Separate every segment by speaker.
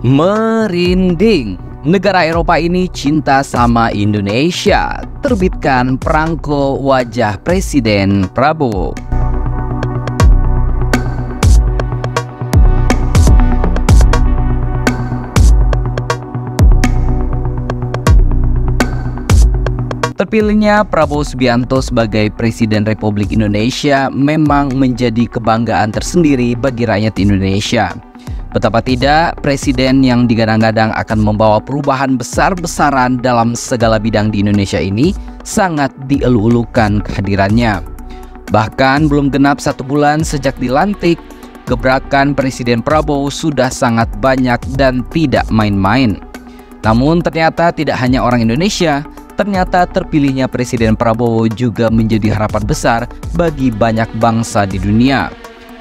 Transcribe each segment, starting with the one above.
Speaker 1: Merinding, negara Eropa ini cinta sama Indonesia. Terbitkan perangko wajah Presiden Prabowo. Terpilihnya Prabowo Subianto sebagai Presiden Republik Indonesia memang menjadi kebanggaan tersendiri bagi rakyat Indonesia. Betapa tidak, presiden yang digadang-gadang akan membawa perubahan besar-besaran dalam segala bidang di Indonesia ini sangat dielu-elukan kehadirannya. Bahkan belum genap 1 bulan sejak dilantik, gebrakan Presiden Prabowo sudah sangat banyak dan tidak main-main. Namun ternyata tidak hanya orang Indonesia, ternyata terpilihnya Presiden Prabowo juga menjadi harapan besar bagi banyak bangsa di dunia.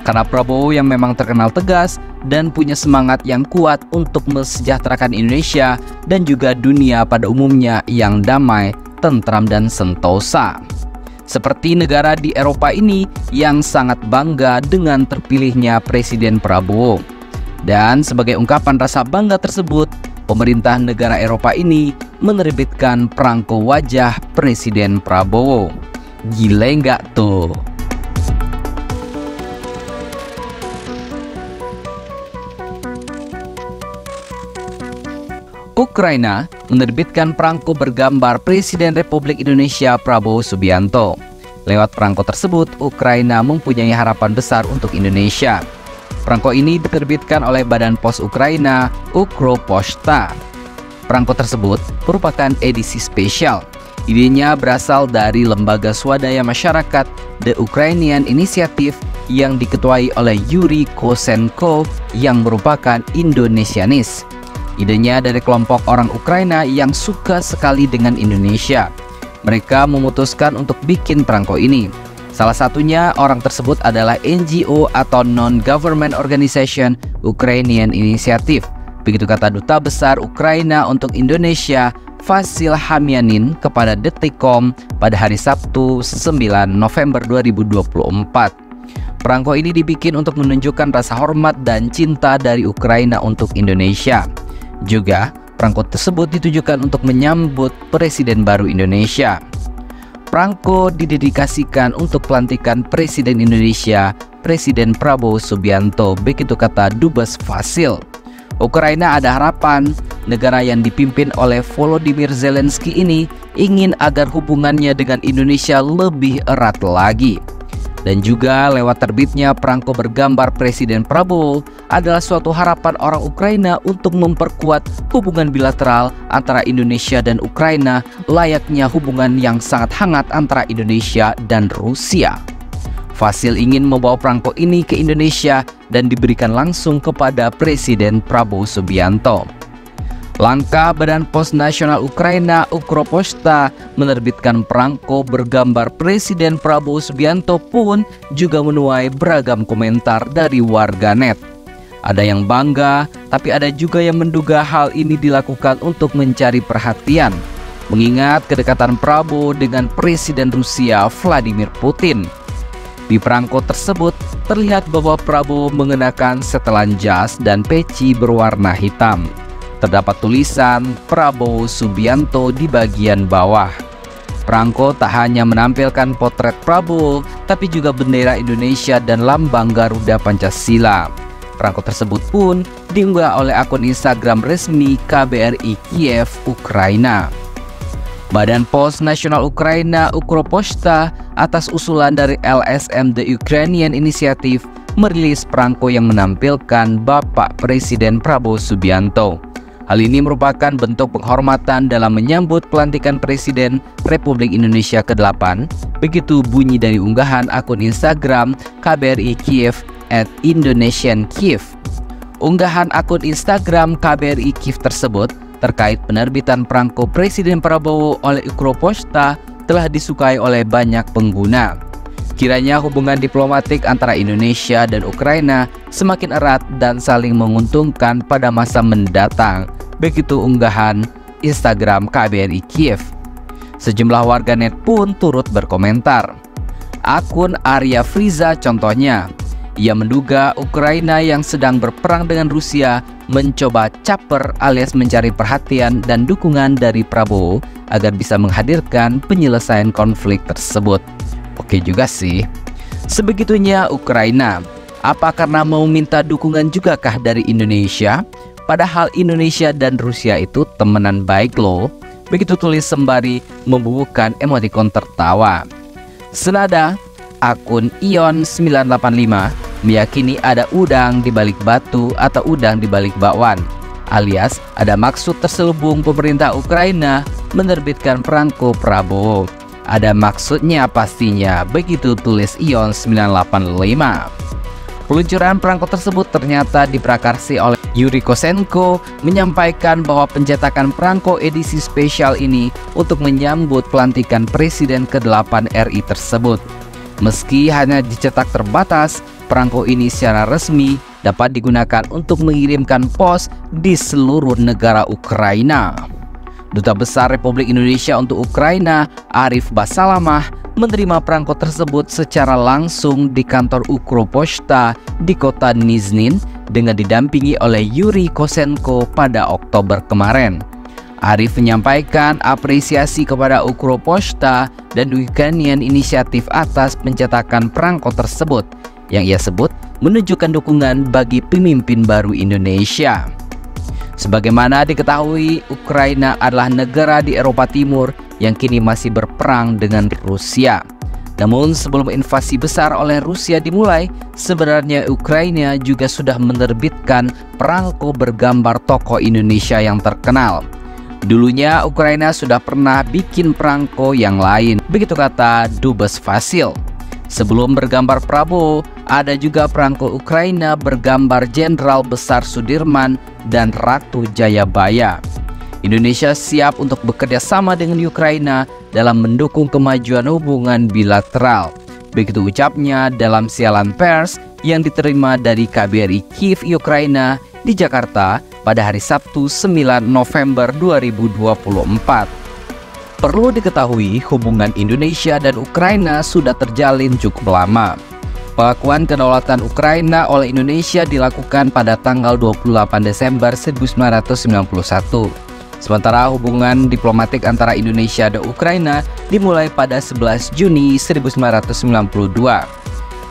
Speaker 1: Karena Prabowo yang memang terkenal tegas dan punya semangat yang kuat untuk mesejahterakan Indonesia dan juga dunia pada umumnya yang damai, tentram dan sentosa. Seperti negara di Eropa ini yang sangat bangga dengan terpilihnya Presiden Prabowo. Dan sebagai ungkapan rasa bangga tersebut, pemerintah negara Eropa ini menerbitkan perangko wajah Presiden Prabowo. Gile nggak tuh? Ukraina menerbitkan perangko bergambar Presiden Republik Indonesia Prabowo Subianto. Lewat perangko tersebut, Ukraina mempunyai harapan besar untuk Indonesia. Perangko ini diterbitkan oleh Badan Pos Ukraina, Ukroposhta. Perangko tersebut merupakan edisi spesial. Idenya berasal dari lembaga swadaya masyarakat The Ukrainian Initiative yang diketuai oleh Yuri Kosenko yang merupakan Indonesianis. Idenya dari kelompok orang Ukraina yang suka sekali dengan Indonesia. Mereka memutuskan untuk bikin perangko ini. Salah satunya orang tersebut adalah NGO atau Non-Government Organization Ukrainian Initiative. Begitu kata Duta Besar Ukraina untuk Indonesia, Vasil Hamyanin kepada Detikcom pada hari Sabtu 9 November 2024. Perangko ini dibikin untuk menunjukkan rasa hormat dan cinta dari Ukraina untuk Indonesia. Juga, perangko tersebut ditujukan untuk menyambut Presiden baru Indonesia. Perangko didedikasikan untuk pelantikan Presiden Indonesia, Presiden Prabowo Subianto, begitu kata Dubes Vasil. Ukraina ada harapan, negara yang dipimpin oleh Volodymyr Zelensky ini ingin agar hubungannya dengan Indonesia lebih erat lagi. Dan juga lewat terbitnya perangko bergambar Presiden Prabowo adalah suatu harapan orang Ukraina untuk memperkuat hubungan bilateral antara Indonesia dan Ukraina layaknya hubungan yang sangat hangat antara Indonesia dan Rusia. Vasil ingin membawa perangko ini ke Indonesia dan diberikan langsung kepada Presiden Prabowo Subianto. Langkah Badan Pos Nasional Ukraina Ukroposhta menerbitkan perangko bergambar Presiden Prabowo Subianto pun juga menuai beragam komentar dari warganet. Ada yang bangga, tapi ada juga yang menduga hal ini dilakukan untuk mencari perhatian, mengingat kedekatan Prabowo dengan Presiden Rusia Vladimir Putin. Di perangko tersebut terlihat bahwa Prabowo mengenakan setelan jas dan peci berwarna hitam. Terdapat tulisan Prabowo Subianto di bagian bawah. Perangko tak hanya menampilkan potret Prabowo, tapi juga bendera Indonesia dan lambang Garuda Pancasila. Perangko tersebut pun diunggah oleh akun Instagram resmi KBRI Kiev, Ukraina. Badan Pos Nasional Ukraina Ukroposhta atas usulan dari LSM The Ukrainian Initiative merilis perangko yang menampilkan Bapak Presiden Prabowo Subianto. Hal ini merupakan bentuk penghormatan dalam menyambut pelantikan Presiden Republik Indonesia ke-8. Begitu bunyi dari unggahan akun Instagram KBRI Kiev @IndonesianKiev. Unggahan akun Instagram KBRI Kiev tersebut terkait penerbitan perangko Presiden Prabowo oleh Ukroposhta telah disukai oleh banyak pengguna. Kiranya hubungan diplomatik antara Indonesia dan Ukraina semakin erat dan saling menguntungkan pada masa mendatang. Begitu unggahan Instagram KBRI Kiev. Sejumlah warganet pun turut berkomentar. Akun Arya Friza contohnya, Ia menduga Ukraina yang sedang berperang dengan Rusia mencoba caper alias mencari perhatian dan dukungan dari Prabowo agar bisa menghadirkan penyelesaian konflik tersebut. Oke juga sih. Sebegitunya Ukraina. Apa karena mau minta dukungan juga kah dari Indonesia? Padahal Indonesia dan Rusia itu temenan baik loh. Begitu tulis sembari membubuhkan emotikon tertawa. Senada, akun Ion985 meyakini ada udang di balik batu atau udang di balik bakwan, alias ada maksud terselubung pemerintah Ukraina menerbitkan perangko Prabowo. Ada maksudnya pastinya, begitu tulis Ion985. Peluncuran perangko tersebut ternyata diprakarsi oleh Yuri Kosenko, menyampaikan bahwa pencetakan perangko edisi spesial ini untuk menyambut pelantikan Presiden ke-8 RI tersebut. Meski hanya dicetak terbatas, perangko ini secara resmi dapat digunakan untuk mengirimkan pos di seluruh negara Ukraina. Duta Besar Republik Indonesia untuk Ukraina, Arif Basalamah, menerima perangko tersebut secara langsung di kantor Ukropochta di kota Nizhny dengan didampingi oleh Yuri Kosenko pada Oktober kemarin. Arif menyampaikan apresiasi kepada Ukropochta dan Ukrainian Initiative atas pencetakan perangko tersebut, yang ia sebut menunjukkan dukungan bagi pemimpin baru Indonesia. Sebagaimana diketahui, Ukraina adalah negara di Eropa Timur yang kini masih berperang dengan Rusia. Namun sebelum invasi besar oleh Rusia dimulai, sebenarnya Ukraina juga sudah menerbitkan perangko bergambar tokoh Indonesia yang terkenal. Dulunya Ukraina sudah pernah bikin perangko yang lain, begitu kata Dubes Vasil. Sebelum bergambar Prabowo, ada juga perangko Ukraina bergambar Jenderal Besar Sudirman dan Ratu Jayabaya. Indonesia siap untuk bekerja sama dengan Ukraina dalam mendukung kemajuan hubungan bilateral. Begitu ucapnya dalam siaran pers yang diterima dari KBRI Kiev, Ukraina di Jakarta pada hari Sabtu 9 November 2024. Perlu diketahui, hubungan Indonesia dan Ukraina sudah terjalin cukup lama. Pengakuan kedaulatan Ukraina oleh Indonesia dilakukan pada tanggal 28 Desember 1991. Sementara hubungan diplomatik antara Indonesia dan Ukraina dimulai pada 11 Juni 1992.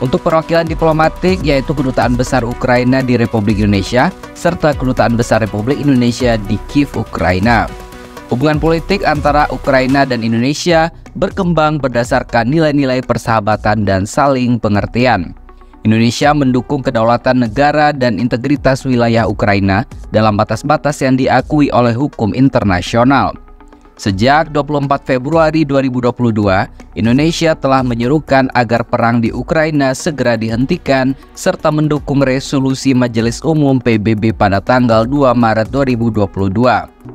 Speaker 1: Untuk perwakilan diplomatik yaitu Kedutaan Besar Ukraina di Republik Indonesia serta Kedutaan Besar Republik Indonesia di Kiev, Ukraina. Hubungan politik antara Ukraina dan Indonesia berkembang berdasarkan nilai-nilai persahabatan dan saling pengertian. Indonesia mendukung kedaulatan negara dan integritas wilayah Ukraina dalam batas-batas yang diakui oleh hukum internasional. Sejak 24 Februari 2022, Indonesia telah menyerukan agar perang di Ukraina segera dihentikan serta mendukung resolusi Majelis Umum PBB pada tanggal 2 Maret 2022.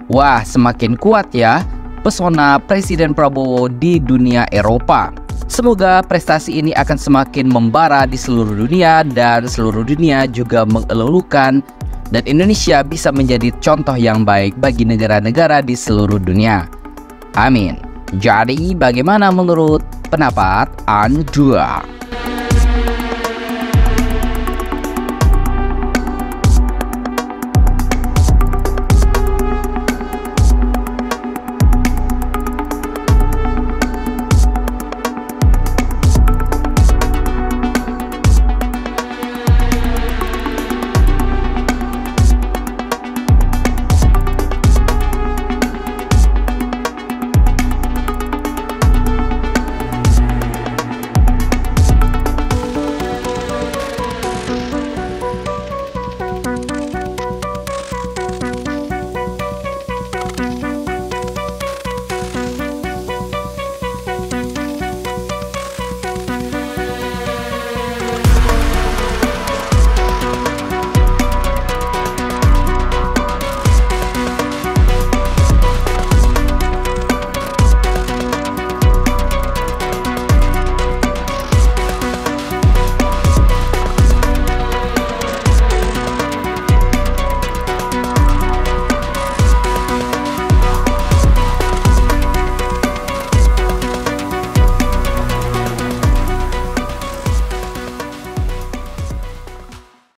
Speaker 1: Wah, semakin kuat ya pesona Presiden Prabowo di dunia Eropa. Semoga prestasi ini akan semakin membara di seluruh dunia dan seluruh dunia juga mengeluhkan dan Indonesia bisa menjadi contoh yang baik bagi negara-negara di seluruh dunia. Amin. Jadi bagaimana menurut pendapat Anda?